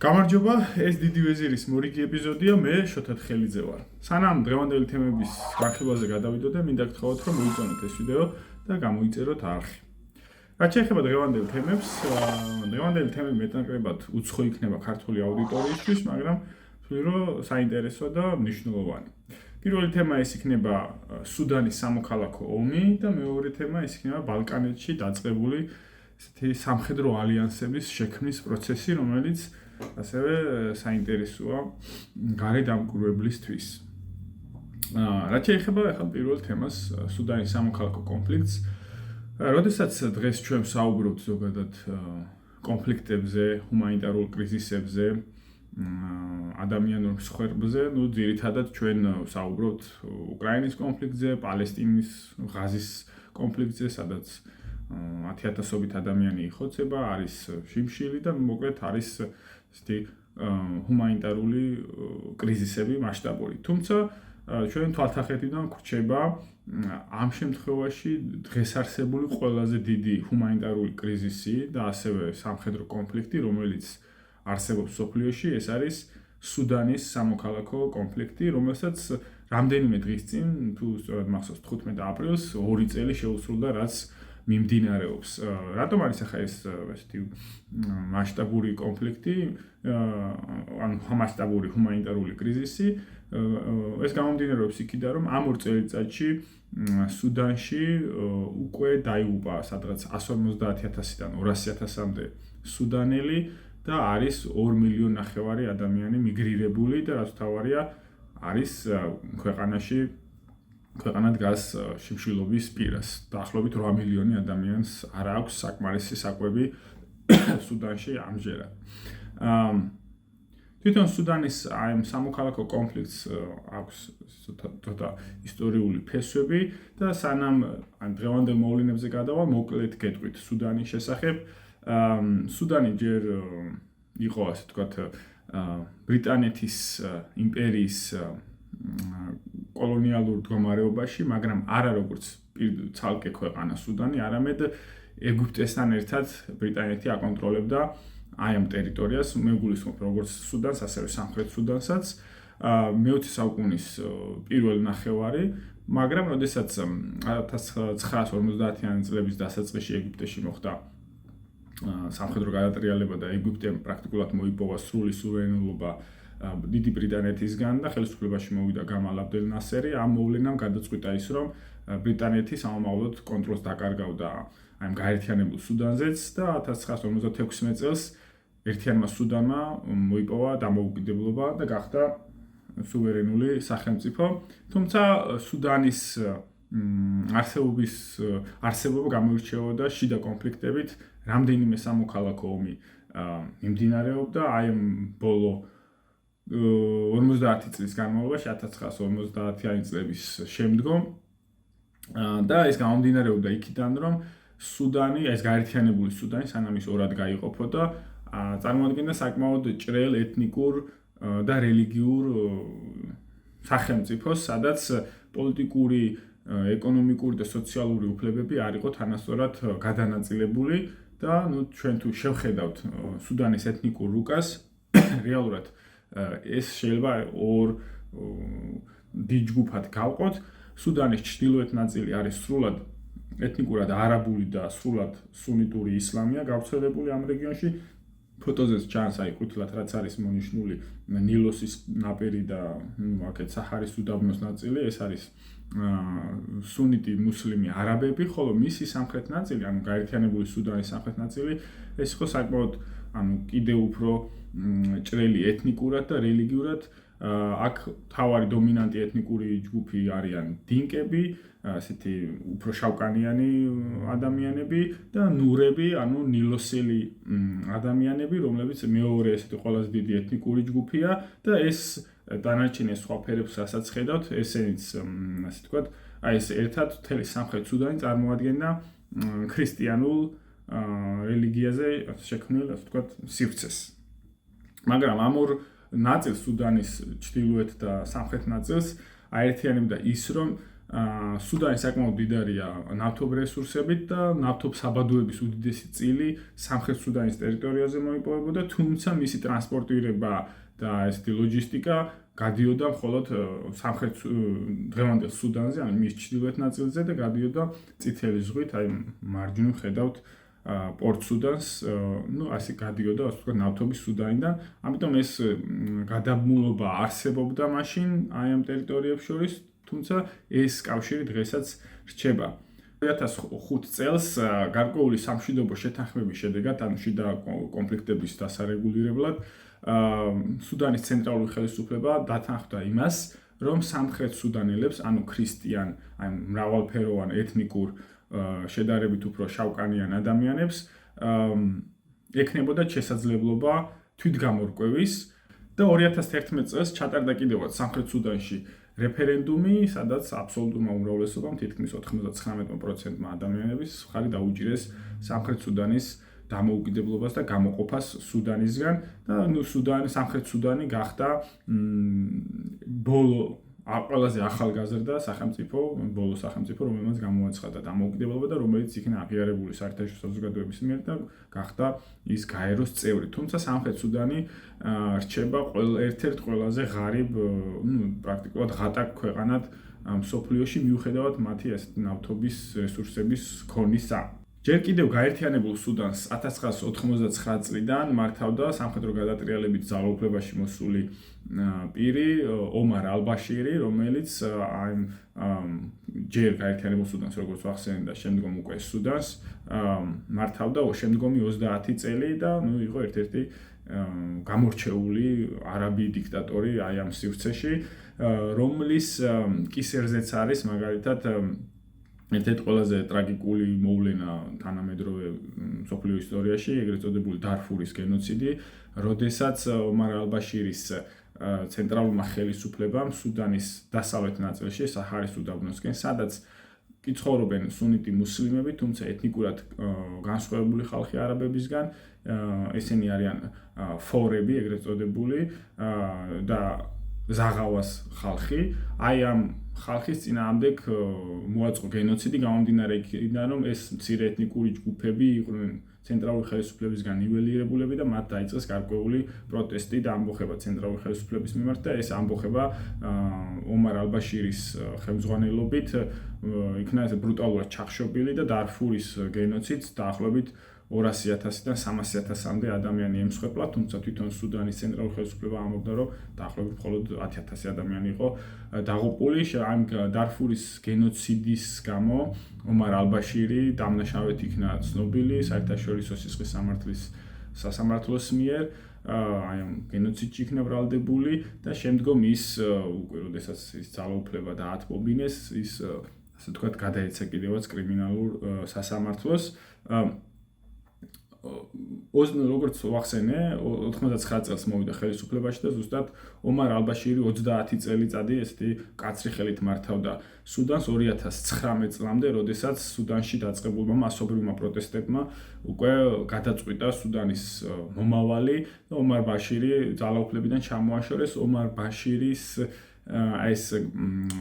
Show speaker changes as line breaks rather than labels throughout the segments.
გამარჯობა, ეს დიდი ვეზირის მორიგი ეპიზოდია, მე შოთა თხელიძე ვარ. სანამ დღევანდელი თემების განხილვაზე გადავიდოდე, მინდა გთხოვოთ, რომ მოიწონოთ ეს ვიდეო და გამოიწეროთ არხი. რაც შეეხება დღევანდელ თემებს, დღევანდელი თემები მეტნაკლებად უცხო იქნება ქართული აუდიტორიისთვის, მაგრამ ვთვლი, რომ საინტერესო და მნიშვნელოვანი. პირველი თემა ეს იქნება სუდანის სამოქალაქო ომი და მეორე თემა ეს იქნება ბალკანეთში დაწყებული ესეთი სამხედრო ალიანსების შექმნის პროცესი, რომელიც ასევე საინტერესოა გარეთ დამკვირვებლისთვის. რაც შეეხება ახლა პირველ თემას, სუდანის სამოქალაქო კონფლიქტს, როდესაც დღეს ჩვენ საუბრობთ ზოგადად კონფლიქტებზე, ჰუმანიტარულ კრიზისებზე, ადამიანურ მსხვერპლზე, ძირითადად ჩვენ საუბრობთ უკრაინის კონფლიქტზე, პალესტინის, ღაზის კონფლიქტზე, სადაც 10,000-ობით ადამიანი იხოცება, არის შიმშილი და მოკლედ არის ესეთი ჰუმანიტარული კრიზისები მასშტაბური. თუმცა ჩვენ თვალთახედიდან გვრჩება ამ შემთხვევაში დღეს არსებული ყველაზე დიდი ჰუმანიტარული კრიზისი და ასევე სამხედრო კონფლიქტი, რომელიც არსებობს მსოფლიოში, ეს არის სუდანის სამოქალაქო კონფლიქტი, რომელსაც რამდენიმე დღის წინ, თუ სწორად მახსოვს 15 აპრილს, 2 წელი შეუსრულდა, რაც მიმდინარეობს. რატომ არის ახლა ეს ესეთი მასშტაბური კონფლიქტი, ანუ მასშტაბური ჰუმანიტარული კრიზისი? ეს გამომდინარეობს იქიდან, რომ ამ 2 წელიწადში სუდანში უკვე დაიღუპა სადღაც 150,000-დან 200,000-მდე სუდანელი და არის 2,5 მილიონი ადამიანი მიგრირებული და რაც თავარია არის ქვეყანა დგას შიმშილობის პირას. დაახლოებით 8 მილიონი ადამიანს არ აქვს საკმარისი საკვები სუდანში ამჯერად. თვითონ სუდანის ამ სამოქალაქო კონფლიქტს აქვს ცოტა ისტორიული ფესვები და სანამ დღევანდელ მოვლენებზე გადავალ, მოკლედ გეტყვით სუდანის შესახებ. სუდანი ჯერ იყო, ასე ვთქვათ, ბრიტანეთის იმპერიის კოლონიალურ მდგომარეობაში, მაგრამ არა როგორც ცალკე ქვეყანა სუდანი, არამედ ეგვიპტესთან ერთად ბრიტანეთი აკონტროლებდა აი ამ ტერიტორიას, მე გულისხმობ როგორც სუდანს, ასევე სამხრეთ სუდანსაც, მე-20 საუკუნის პირველ ნახევარი, მაგრამ როდესაც 1950-იანი წლების დასაწყისში ეგვიპტეში მოხდა სამხედრო გადატრიალება და ეგვიპტემ პრაქტიკულად მოიპოვა სრული სუვერენობა დიდი ბრიტანეთისგან და ხელისუფლებაში მოვიდა გამალ აბდელ ნასერი, ამ მოვლენამ გადაწყვიტა ის, რომ ბრიტანეთი სამომავლოდ კონტროლს დაკარგავდა აი ამ გაერთიანებულ სუდანზეც და 1956 წელს ერთიანმა სუდანმა მოიპოვა დამოუკიდებლობა და გახდა სუვერენული სახელმწიფო. თუმცა სუდანის არსებობა გამოირჩეოდა შიდა კონფლიქტებით, რამდენიმე სამოქალაქო ომი მიმდინარეობდა აი ამ ბოლო 50 წლის განმავლობაში, 1950-იანი წლების შემდგომ და ეს გამომდინარეობდა იქიდან, რომ სუდანი, ეს გაერთიანებული სუდანი, სანამ ის ორად გაიყოფოდა, წარმოადგენდა საკმაოდ ჭრელ ეთნიკურ და რელიგიურ სახელმწიფოს, სადაც პოლიტიკური, ეკონომიკური და სოციალური უფლებები არ იყო თანასწორად გადანაწილებული და ჩვენ თუ შევხედავთ სუდანის ეთნიკურ რუკას, რეალურად ეს შეიძლება ორ დიდ ჯგუფად გავყოთ. სუდანის ჩრდილოეთ ნაწილი არის სრულად ეთნიკურად არაბული და სრულად სუნიტური ისლამია გავრცელებული ამ რეგიონში. ფოტოზეც ჩანს აი ყვითლად რაც არის მონიშნული ნილოსის ნაპირი და აქეთ საჰარის უდაბნოს ნაწილი, ეს არის სუნიტი მუსლიმი არაბები, ხოლო მისი სამხრეთ ნაწილი, ანუ გაერთიანებული სუდანის სამხრეთ ნაწილი, ეს იყო საკმაოდ კიდევ უფრო ჭრელი ეთნიკურად და რელიგიურად. აქ თავარი დომინანტი ეთნიკური ჯგუფი არიან დინკები, ასეთი უფრო შავკანიანი ადამიანები და ნურები, ანუ ნილოსელი ადამიანები, რომლებიც მეორე ესეთი ყველაზე დიდი ეთნიკური ჯგუფია და ეს დანარჩენი სხვა ფერებს რასაც ხედავთ, ესენიც ასე ვთქვათ, აი ეს ერთად მთელი სამხრეთ სუდანი წარმოადგენდა ქრისტიანულ რელიგიაზე შექმნილ, ასე ვთქვათ, სივრცეს. მაგრამ ამ ორ ნაწილს, სუდანის ჩრდილოეთ და სამხრეთ ნაწილს აერთიანებდა ის, რომ სუდანი საკმაოდ დიდარია ნავთობ რესურსებით და ნავთობ საბადოების უდიდესი წილი სამხრეთ სუდანის ტერიტორიაზე მოიპოვებოდა, თუმცა მისი ტრანსპორტირება და ესეთი ლოჯისტიკა გადიოდა მხოლოდ სამხრეთ დღევანდელ სუდანზე, ანუ მის ჩრდილოეთ ნაწილზე და გადიოდა წითელი ზღვით, აი მარჯვნივ ხედავთ პორტ სუდანს, ასე გადიოდა, ასე ვთქვათ, ნავთობის სუდანიდან. ამიტომ ეს გადაბმულობა არსებობდა მაშინ აი ამ ტერიტორიებს შორის, თუმცა ეს კავშირი დღესაც რჩება. 2005 წელს გარკვეული სამშვიდობო შეთანხმების შედეგად, ანუ შიდა კონფლიქტების დასარეგულირებლად, სუდანის ცენტრალური ხელისუფლება დათანხმდა იმას, რომ სამხრეთ სუდანელებს, ანუ ქრისტიან, აი მრავალფეროვან ეთნიკურ შედარებით უფრო შავკანიან ადამიანებს ექნებოდათ შესაძლებლობა თვითგამორკვევის და 2011 წელს ჩატარდა კიდევაც სამხრეთ სუდანში რეფერენდუმი, სადაც აბსოლუტურმა უმრავლესობამ, თითქმის 99% ადამიანების მხარი დაუჭირეს სამხრეთ სუდანის დამოუკიდებლობას და გამოყოფას სუდანისგან და სამხრეთ სუდანი გახდა ბოლო ყველაზე ახალგაზრდა სახელმწიფო, ბოლო სახელმწიფო, რომელმაც გამოაცხადა დამოუკიდებლობა და რომელიც იქნა აღიარებული საერთაშორისო საზოგადოების მიერ და გახდა ის გაეროს წევრი. თუმცა სამხრეთ სუდანი რჩება ერთ-ერთ ყველაზე ღარიბ, პრაქტიკულად ღატაკ ქვეყანად მსოფლიოში, მიუხედავად მათი ასეთ ნავთობის რესურსების ქონისა. ჯერ კიდევ გაერთიანებულ სუდანს 1999 წლიდან მართავდა სამხედრო გადატრიალებით ძალაუფლებაში მოსული პირი ომარ ალ-ბაშირი, რომელიც ჯერ გაერთიანებულ სუდანს, როგორც ვახსენე და შემდგომ უკვე სუდანს მართავდა შემდგომი 30 წელი და იყო ერთ-ერთი გამორჩეული არაბი დიქტატორი აი ამ სივრცეში, რომლის კისერზეც არის მაგალითად ერთ-ერთი ყველაზე ტრაგიკული მოვლენა თანამედროვე მსოფლიო ისტორიაში, ეგრეთ წოდებული დარფურის გენოციდი, როდესაც ომარ ალ-ბაშირის ცენტრალურმა ხელისუფლებამ სუდანის დასავლეთ ნაწილში, საჰარის უდაბნოსკენ, სადაც კი ცხოვრობენ სუნიტი მუსლიმები, თუმცა ეთნიკურად განსხვავებული ხალხი არაბებისგან, ესენი არიან ფორები, ეგრეთ წოდებული და ზაღავას ხალხი, აი ამ ხალხის წინააღმდეგ მოაწყო გენოციდი, გამომდინარე იქიდან, რომ ეს მცირე ეთნიკური ჯგუფები იყვნენ ცენტრალური ხელისუფლებისგან ნიველირებულები და მათ დაიწყეს გარკვეული პროტესტი და ამბოხება ცენტრალური ხელისუფლების მიმართ და ეს ამბოხება ომარ ალ-ბაშირის ხელმძღვანელობით იქნა ესე ბრუტალურად ჩახშობილი და დარფურის გენოციდს დაახლოებით 200,000-დან 300,000-მდე ადამიანი ემსხვერპლა, თუმცა თვითონ სუდანის ცენტრალური ხელისუფლება ამბობდა, რომ დაახლოებით მხოლოდ 10,000 ადამიანი იყო დაღუპული. ამ დარფურის გენოციდის გამო ომარ ალ-ბაშირი დამნაშავედ იქნა ცნობილი საერთაშორისო სისხლის სასამართლოს მიერ, აი ამ გენოციდში იქნა ბრალდებული და შემდგომ ის უკვე როდესაც ის ძალაუფლება დაათმობინეს, ის ასე ვთქვათ, გადაეცა კიდევაც კრიმინალურ სასამართლოს. როგორც ვახსენე, 99 წელს მოვიდა ხელისუფლებაში და ზუსტად ომარ ალ-ბაშირი 30 წელიწადი ესეთი კაცრი ხელით მართავდა სუდანს 2019 წლამდე, როდესაც სუდანში დაწყებულმა მასობრივმა პროტესტებმა უკვე გადაწყვიტა სუდანის მომავალი და ომარ ბაშირი ძალაუფლებიდან ჩამოაშორეს. ომარ ბაშირის ეს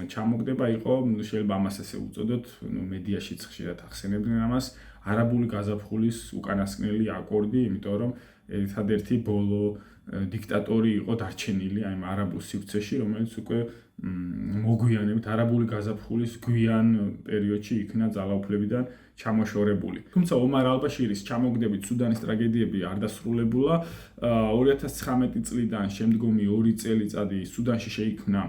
ჩამოგდება იყო, შეიძლება ამას ესე უწოდოთ, მედიაშიც ხშირად ახსენებდნენ ამას, არაბული გაზაფხულის უკანასკნელი აკორდი, იმიტომ რომ ერთადერთი ბოლო დიქტატორი იყო დარჩენილი აი ამ არაბულ სივრცეში, რომელიც უკვე მოგვიანებით არაბული გაზაფხულის გვიან პერიოდში იქნა ძალაუფლებიდან ჩამოშორებული. თუმცა ომარ ალ-ბაშირის ჩამოგდებით სუდანის ტრაგედიები არ დასრულებულა. 2019 წლიდან შემდგომი 2 წელიწადი სუდანში შეიქმნა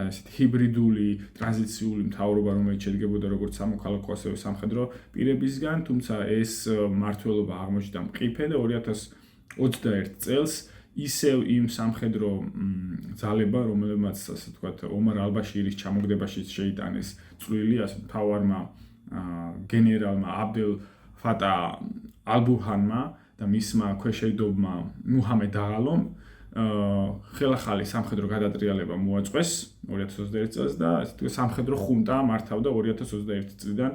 ესეთი ჰიბრიდული ტრანზიციული მთავრობა, რომელიც შედგებოდა როგორც სამოქალაქო, ასევე სამხედრო პირებისგან, თუმცა ეს მმართველობა აღმოჩნდა მყიფე და 2021 წელს ისევ იმ სამხედრო ძალებმა, რომელმაც ასე ვთქვათ, ომარ ალ-ბაშირის ჩამოგდებაში შეიტანეს წვლილი, ასე მთავარმა გენერალმა აბდელ ფატა ალ-ბურჰანმა და მისმა ქვეშევრდომმა მუჰამედ დაღალომ ხელახალი სამხედრო გადატრიალება მოაწყვეს 2021 წელს და ასე ვთქვათ, სამხედრო ხუნტა მართავდა 2021 წლიდან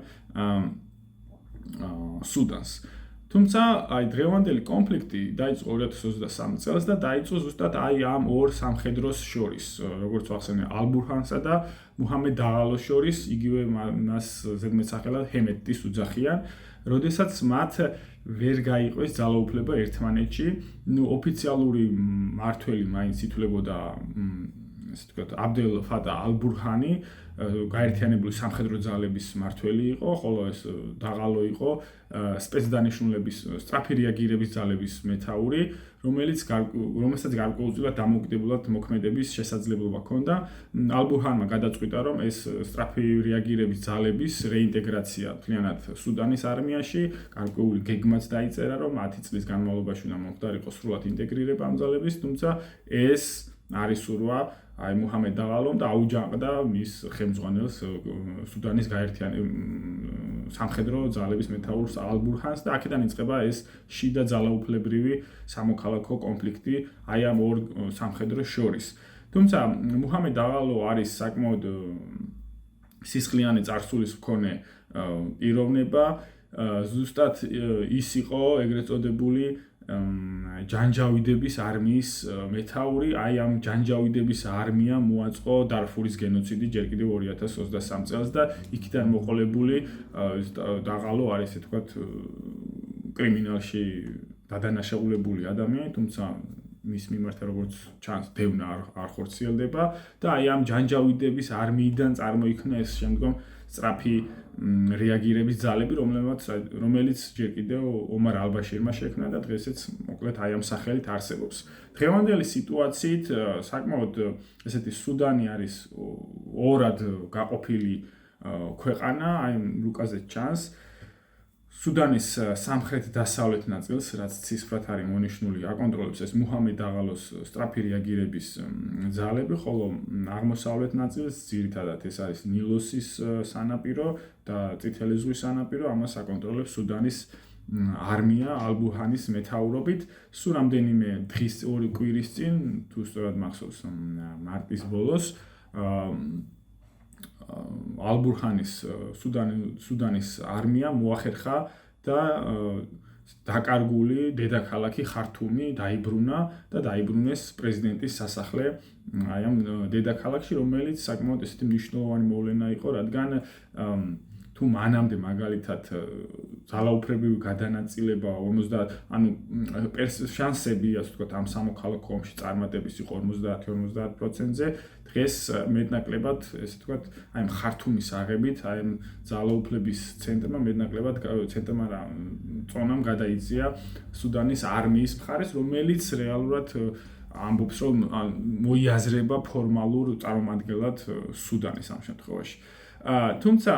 სუდანს. თუმცა აი დღევანდელი კონფლიქტი დაიწყო 2023 წელს და დაიწყო ზუსტად აი ამ ორ სამხედროს შორის, როგორც ვახსენე, ალ-ბურჰანსა და მუჰამედ დაღალოს შორის, იგივე მას ზედმეტსახელად ჰემეტის უძახიან, როდესაც მათ ვერ გაიყვეს ძალაუფლება ერთმანეთში, ოფიციალური მმართველი მაინც ითვლებოდა ესე ვთქვათ, აბდელ ფატა ალ-ბურჰანი, გაერთიანებული სამხედრო ძალების მმართველი იყო, ხოლო ეს დაღალო იყო სპეცდანიშნულების სწრაფი რეაგირების ძალების მეთაური, რომელსაც გარკვეულწილად დამოუკიდებლად მოქმედების შესაძლებლობა ჰქონდა. ალ-ბურჰანმა გადაწყვიტა, რომ ეს სწრაფი რეაგირების ძალების რეინტეგრაცია მთლიანად სუდანის არმიაში, გარკვეული გეგმაც დაიწერა, რომ 10 წლის განმავლობაში უნდა მომხდარიყო სრულად ინტეგრირება ამ ძალების, თუმცა ეს არის სურვა აი მუჰამედ დაღალომ და აუჯანყდა მის ხელმძღვანელს სუდანის სამხედრო ძალების მეთაურს ალ-ბურჰანს და აქედან იწყება ეს შიდა ძალაუფლებრივი სამოქალაქო კონფლიქტი აი ამ ორ სამხედროს შორის. თუმცა მუჰამედ დაღალო არის საკმაოდ სისხლიანი წარსულის მქონე პიროვნება, ზუსტად ის იყო ეგრეთ წოდებული ჯანჯავიდების არმიის მეთაური, აი ამ ჯანჯავიდების არმიამ მოაწყო დარფურის გენოციდი ჯერ კიდევ 2023 წელს და იქიდან მოყოლებული დაღალო არის ესე ვთქვათ კრიმინალში დადანაშაულებული ადამიანი, თუმცა მის მიმართ როგორც ჩანს დევნა არ ხორციელდება და აი ამ ჯანჯავიდების არმიიდან წარმოიქმნა ეს შემდგომ სწრაფი რეაგირების ძალები, რომელიც ჯერ კიდევ ომარ ალ-ბაშირმა შექმნა და დღესაც მოკლედ აი ამ სახელით არსებობს. დღევანდელი სიტუაციით საკმაოდ ესეთი სუდანი არის ორად გაყოფილი ქვეყანა, აი რუკაზე ჩანს. სუდანის სამხრეთ-დასავლეთ ნაწილს, რაც ცისფრად არის მონიშნული, აკონტროლებს ეს მუჰამედ დაღალოს სწრაფი რეაგირების ძალები, ხოლო აღმოსავლეთ ნაწილს ძირითადად ეს არის ნილოსის სანაპირო და წითელი ზღვის სანაპირო, ამას აკონტროლებს სუდანის არმია ალ-ბურჰანის მეთაურობით. სულ რამდენიმე დღის ორი კვირის წინ, თუ სწორად მახსოვს, მარტის ბოლოს ალ-ბურჰანის სუდანის არმია მოახერხა და დაკარგული დედაქალაქი ხართუმი დაიბრუნა და დაიბრუნეს პრეზიდენტის სასახლე აი ამ დედაქალაქში, რომელიც საკმაოდ ესეთი მნიშვნელოვანი მოვლენა იყო, რადგან თუ მანამდე მაგალითად ძალაუფლებრივი გადანაწილება 50 ანუ შანსები ასე ვთქვათ ამ სამოქალაქო ომში წარმატების იყო 50-50%-ზე, დღეს მეტნაკლებად ესე ვთქვათ აი ამ ხართუმის აღებით აი ამ ძალაუფლების ცენტრმა მეტნაკლებად წონამ გადაიწია სუდანის არმიის მხარეს, რომელიც რეალურად ამბობს, რომ მოიაზრება ფორმალურ წარმომადგენლად სუდანის ამ შემთხვევაში. თუმცა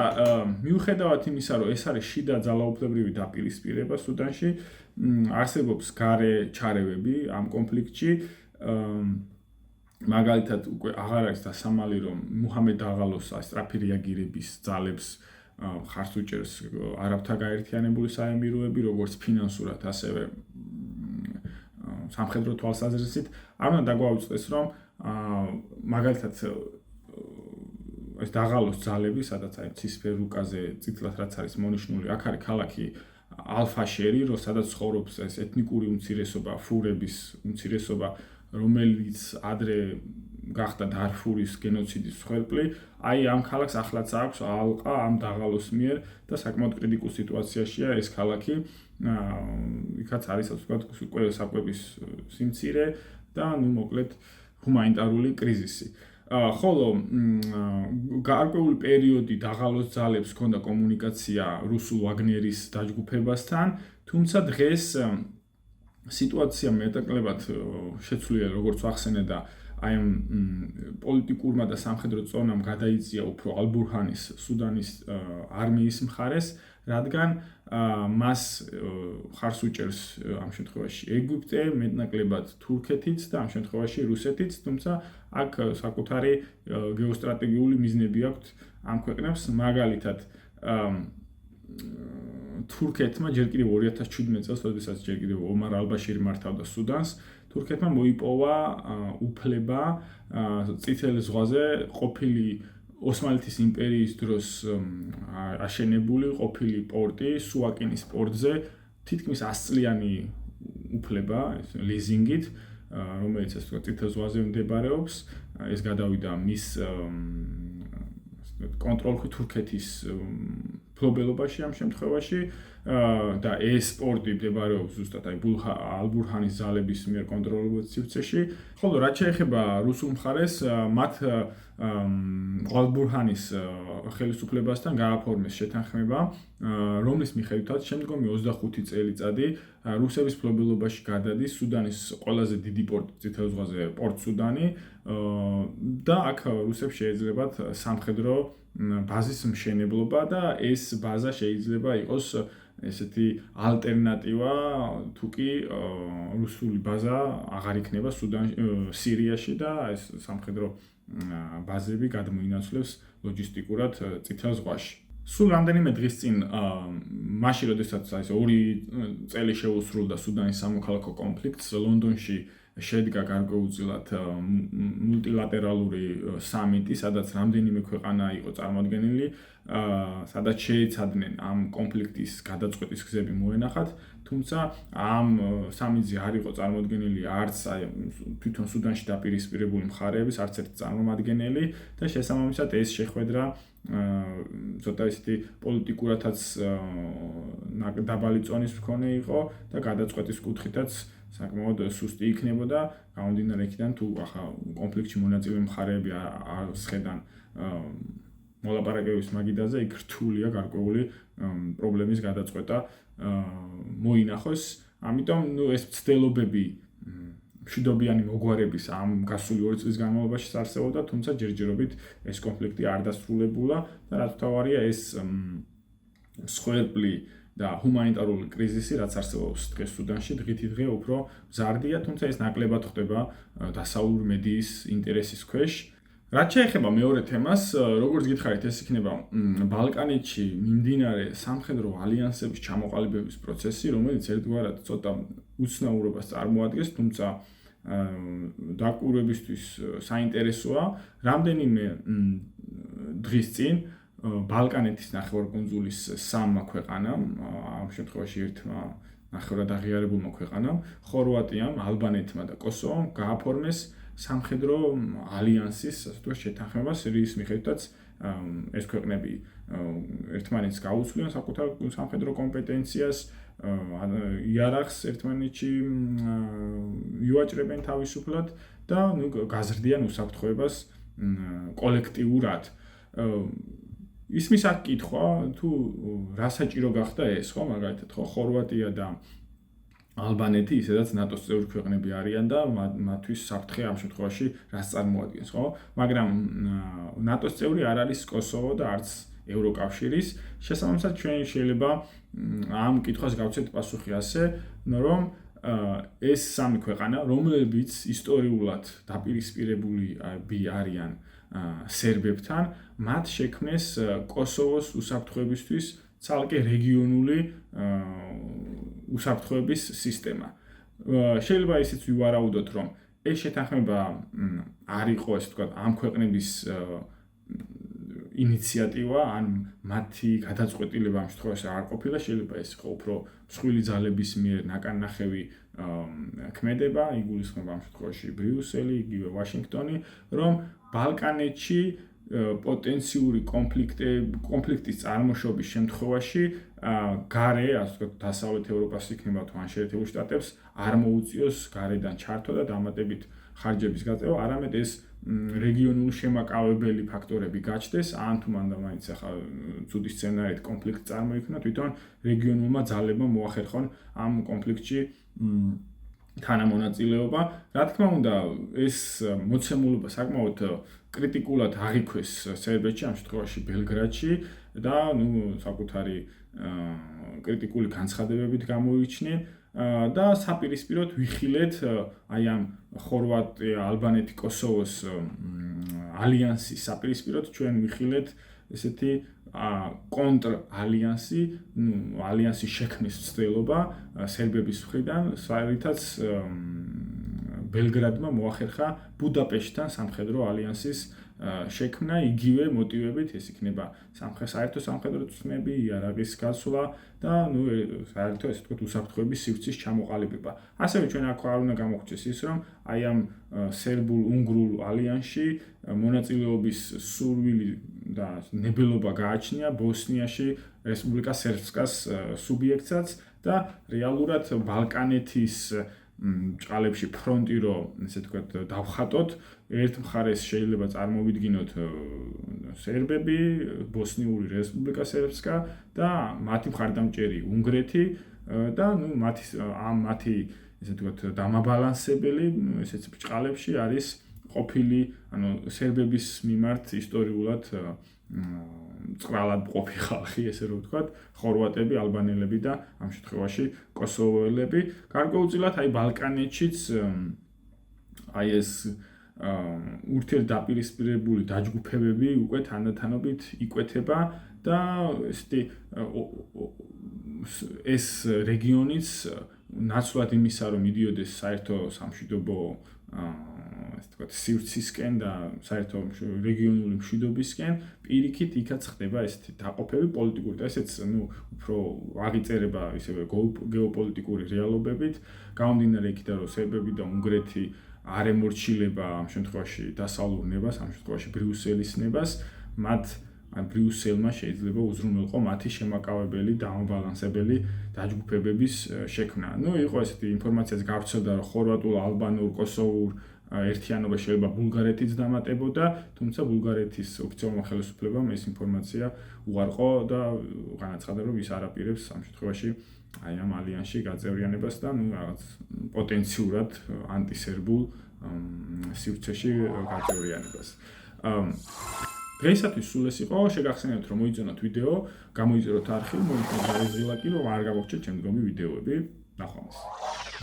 მიუხედავად იმისა, რომ ეს არის შიდა ძალაუფლებრივი დაპირისპირება სუდანში, არსებობს გარე ჩარევები ამ კონფლიქტში. მაგალითად უკვე აღარ არის დასამალი, რომ მუჰამედ დაღალოს სწრაფი რეაგირების ძალებს ხარს უჭერს არაბთა გაერთიანებული საემიროები, როგორც ფინანსურად, ასევე სამხედრო თვალსაზრისით. არ უნდა დაგვაუწყდეს, რომ მაგალითად ეს დაღალოს ძალები, სადაც აი ცისფერ რუკაზე წითლად რაც არის მონიშნული, აქ არის ქალაქი ალ-ფაშერი, სადაც ცხოვრობს ეს ეთნიკური უმცირესობა, ფურების უმცირესობა, რომელიც ადრე გახდა დარფურის გენოციდის მსხვერპლი. აი ამ ქალაქს ახლაც აქვს ალყა ამ დაღალოს მიერ და საკმაოდ კრიტიკულ სიტუაციაშია ეს ქალაქი. იქაც არის ასე ვთქვათ, ყველა საკვების სიმცირე და ნუ მოკლედ ჰუმანიტარული კრიზისი. ხოლო გარკვეული პერიოდი დაღალოს ძალებს ჰქონდა კომუნიკაცია რუსულ ვაგნერის დაჯგუფებასთან, თუმცა დღეს სიტუაცია მეტნაკლებად შეცვლილია, როგორც ვახსენე და აი ამ პოლიტიკურმა და სამხედრო წონამ გადაიწია უფრო ალ-ბურჰანის სუდანის არმიის მხარეს, რადგან მას ხარს უჭერს ამ შემთხვევაში ეგვიპტე, მეტნაკლებად თურქეთიც და ამ შემთხვევაში რუსეთიც, თუმცა აქ საკუთარი გეოსტრატეგიული მიზნები აქვთ ამ ქვეყნებს, მაგალითად თურქეთმა ჯერ კიდევ 2017 წელს, როდესაც ჯერ კიდევ ომარ ალ-ბაშირი მართავდა სუდანს, თურქეთმა მოიპოვა უფლება წითელ ზღვაზე ყოფილი ოსმალეთის იმპერიის დროს აშენებული ყოფილი პორტი სუაკინის პორტზე თითქმის 100 წლიანი უფლება, ლიზინგით, რომელიც ასე ვთქვათ, წითელ ზღვაზე მდებარეობს. ეს გადავიდა მის კონტროლქვი თურქეთის ფლობელობაში ამ შემთხვევაში და ეს პორტი მდებარეობს ზუსტად აი ალ-ბურჰანის ძალების მიერ კონტროლებულ სივრცეში. ხოლო რაც შეეხება რუსულ მხარეს, მათ ალ-ბურჰანის ხელისუფლებასთან გააფორმეს შეთანხმება, რომლის მიხედვითაც შემდგომი 25 წელიწადი რუსების ფლობელობაში გადადის სუდანის ყველაზე დიდი პორტი წითელ ზღვაზე, პორტ სუდანი და აქ რუსებს შეეძლებათ სამხედრო ბაზის მშენებლობა და ეს ბაზა შეიძლება იყოს ესეთი ალტერნატივა თუ კი რუსული ბაზა აღარ იქნება სირიაში და ეს სამხედრო ბაზები გადმოინაცვლებს ლოჯისტიკურად წითელ ზღვაში. სულ რამდენიმე დღის წინ მაშინ როდესაც ეს 2 წელი შეუსრულდა სუდანის სამოქალაქო კონფლიქტს, ლონდონში შედგა გარკვეულწილად მულტილატერალური სამიტი, სადაც რამდენიმე ქვეყანა იყო წარმოდგენილი, სადაც შეეცადნენ ამ კონფლიქტის გადაწყვეტის გზები მოენახათ, თუმცა ამ სამიტზე არ იყო წარმოდგენილი არც თვითონ სუდანში დაპირისპირებული მხარეების არც ერთი წარმომადგენელი და შესაბამისად ეს შეხვედრა ცოტა ისეთი პოლიტიკურათაც დაბალი წონის მქონე იყო და გადაწყვეტის კუთხითაც საკმაოდ სუსტი იქნებოდა, გამომდინარე იქიდან თუ ახლა კონფლიქტში მონაწილე მხარეები არ შეხედან მოლაპარაკების მაგიდაზე, იქ რთულია გარკვეული პრობლემის გადაწყვეტა მოინახოს. ამიტომ ეს ცდილობები მშვიდობიანი მოგვარების ამ გასული 2 წლის განმავლობაში არსებობდა, თუმცა ჯერჯერობით ეს კონფლიქტი არ დასრულებულა და რაც თავარია ეს მსხვერპლი და ჰუმანიტარული კრიზისი, რაც არსებობს დღეს სუდანში, დღითიდღე უფრო მზარდია, თუმცა ეს ნაკლებად ხდება დასავლური მედიის ინტერესის ქვეშ. რაც შეეხება მეორე თემას, როგორც გითხარით, ეს იქნება ბალკანეთში მიმდინარე სამხედრო ალიანსების ჩამოყალიბების პროცესი, რომელიც ერთგვარად ცოტა უცნაურობას წარმოადგენს, თუმცა დაკვირვებისთვის საინტერესოა. რამდენიმე დღის წინ ბალკანეთის ნახევარკუნძულის 3 ქვეყანამ, ამ შემთხვევაში ერთმა ნახევრად აღიარებულმა ქვეყანამ, ხორვატიამ, ალბანეთმა და კოსოვომ გააფორმეს სამხედრო ალიანსის, ასე ვთქვათ, შეთანხმება, რის მიხედვითაც ეს ქვეყნები ერთმანეთს გაუცვლიან საკუთარ სამხედრო კომპეტენციას, იარაღს ერთმანეთში იუაჭრებენ თავისუფლად და გაზრდიან უსაფრთხოებას კოლექტიურად. ისმის აქ კითხვა, თუ რა საჭირო გახდა ეს, ხო, მაგალითად, ხო, ხორვატია და ალბანეთი ისედაც ნატოს წევრი ქვეყნები არიან და მათთვის საფრთხე ამ შემთხვევაში რას წარმოადგენს, ხო? მაგრამ ნატოს წევრი არ არის კოსოვო და არც ევროკავშირის. შესაბამისად, ჩვენ შეიძლება ამ კითხვას გავცეთ პასუხი ასე, რომ ეს 3 ქვეყანა, რომლებიც ისტორიულად დაპირისპირებული არიან სერბებთან, მათ შექმნეს კოსოვოს უსაფრთხოებისთვის ცალკე რეგიონული უსაფრთხოების სისტემა. შეიძლება ისიც ვივარაუდოთ, რომ ეს შეთანხმება არ იყო, ასე ვთქვათ, ამ ქვეყნების ინიციატივა, ან მათი გადაწყვეტილება ამ შემთხვევაში არ ყოფილა, შეიძლება ეს იყო უფრო მსხვილი ძალების მიერ ნაკანახევი ქმედება, იგულისხმება ამ შემთხვევაში ბრიუსელი, იგივე ვაშინგტონი, რომ ბალკანეთში პოტენციური კონფლიქტის წარმოშობის შემთხვევაში გარე, ასე ვთქვათ, დასავლეთ ევროპას იქნება თუ ან შეერთებულ შტატებს არ მოუწიოს გარედან ჩართვა და დამატებით ხარჯების გაწევა, არამედ ეს რეგიონული შემაკავებელი ფაქტორები გაჩნდეს, ან თუ მანდა მაინც ახლა ცუდი სცენარით კონფლიქტი წარმოიქმნა, თვითონ რეგიონულმა ძალებმა მოახერხონ ამ კონფლიქტში თანამონაწილეობა. რა თქმა უნდა, ეს მოცემულობა საკმაოდ კრიტიკულად აღიქვეს სერბეთში, ამ შემთხვევაში ბელგრადში და საკუთარი კრიტიკული განცხადებებით გამოიჩნენ და საპირისპიროდ ვიხილეთ აი ამ ხორვატია, ალბანეთი, კოსოვოს ალიანსის საპირისპიროდ ჩვენ ვიხილეთ ესეთი კონტრ ალიანსი, ალიანსის შექმნის ცდილობა სერბების მხრიდან, რითაც ბელგრადმა მოახერხა ბუდაპეშტთან სამხედრო ალიანსის შექმნა იგივე მოტივებით, ეს იქნება საერთო სამხედრო წვნები, იარაღის გასვლა და საერთო ესე ვთქვათ უსაფრთხოების სივრცის ჩამოყალიბება. ასევე ჩვენ აქ არ უნდა გამოგვჩეს ის, რომ აი ამ სერბულ-უნგრულ ალიანსში მონაწილეობის სურვილი და ნებელობა გააჩნია ბოსნიაში რესპუბლიკა სერბსკას სუბიექტსაც და რეალურად ბალკანეთის ჭყალებში ფრონტი რო ესე ვთქვათ დავხატოთ, ერთ მხარეს შეიძლება წარმოვიდგინოთ სერბები, ბოსნიური რესპუბლიკა სერბსკა და მათი მხარდამჭერი უნგრეთი და მათი ესე ვთქვათ დამაბალანსებელი ესეც ჭყალებში არის ყოფილი, სერბების მიმართ ისტორიულად წყრალად ყოფი ხალხი, ესე რომ ვთქვათ, ხორვატები, ალბანელები და ამ შემთხვევაში კოსოვოელები. გარკვეულწილად აი ბალკანეთშიც აი ეს ურთიერთდაპირისპირებული დაჯგუფებები უკვე თანდათანობით იკვეთება და ეს რეგიონიც ნაცვლად იმისა, რომ მიდიოდეს საერთო სამშვიდობო ასე ვთქვათ, სივრცისკენ და საერთო რეგიონული მშვიდობისკენ, პირიქით იქაც ხდება ესეთი დაყოფები პოლიტიკური და ესეც უფრო აღიწერება ისევე გეოპოლიტიკური რეალობებით, გამომდინარე იქიდან, რომ სერბები და უნგრეთი არ ემორჩილება ამ შემთხვევაში დასავლურ ნებას, ამ შემთხვევაში ბრიუსელის ნებას, ბრიუსელმა შეიძლება უზრუნველყო მათი შემაკავებელი, დამაბალანსებელი დაჯგუფებების შექმნა. იყო ესეთი ინფორმაციაც გავრცელდა, რომ ხორვატულ, ალბანურ, კოსოვურ ერთიანობა შეიძლება ბულგარეთიც დამატებოდა, თუმცა ბულგარეთის ოფიციალურმა ხელისუფლებამ ეს ინფორმაცია უარყო და განაცხადა, რომ ის არ აპირებს ამ შემთხვევაში აი ამ ალიანსში გაწევრიანებას და რაღაც პოტენციურად ანტისერბულ სივრცეში გაწევრიანებას. დღეისათვის სულ ეს იყო, შეგახსენებთ, რომ მოიწონოთ ვიდეო, გამოიწეროთ არხი, მოიწონოთ ზღილაკი, რომ არ გავავრჩეთ შემდგომი ვიდეოები. ნახვამდის.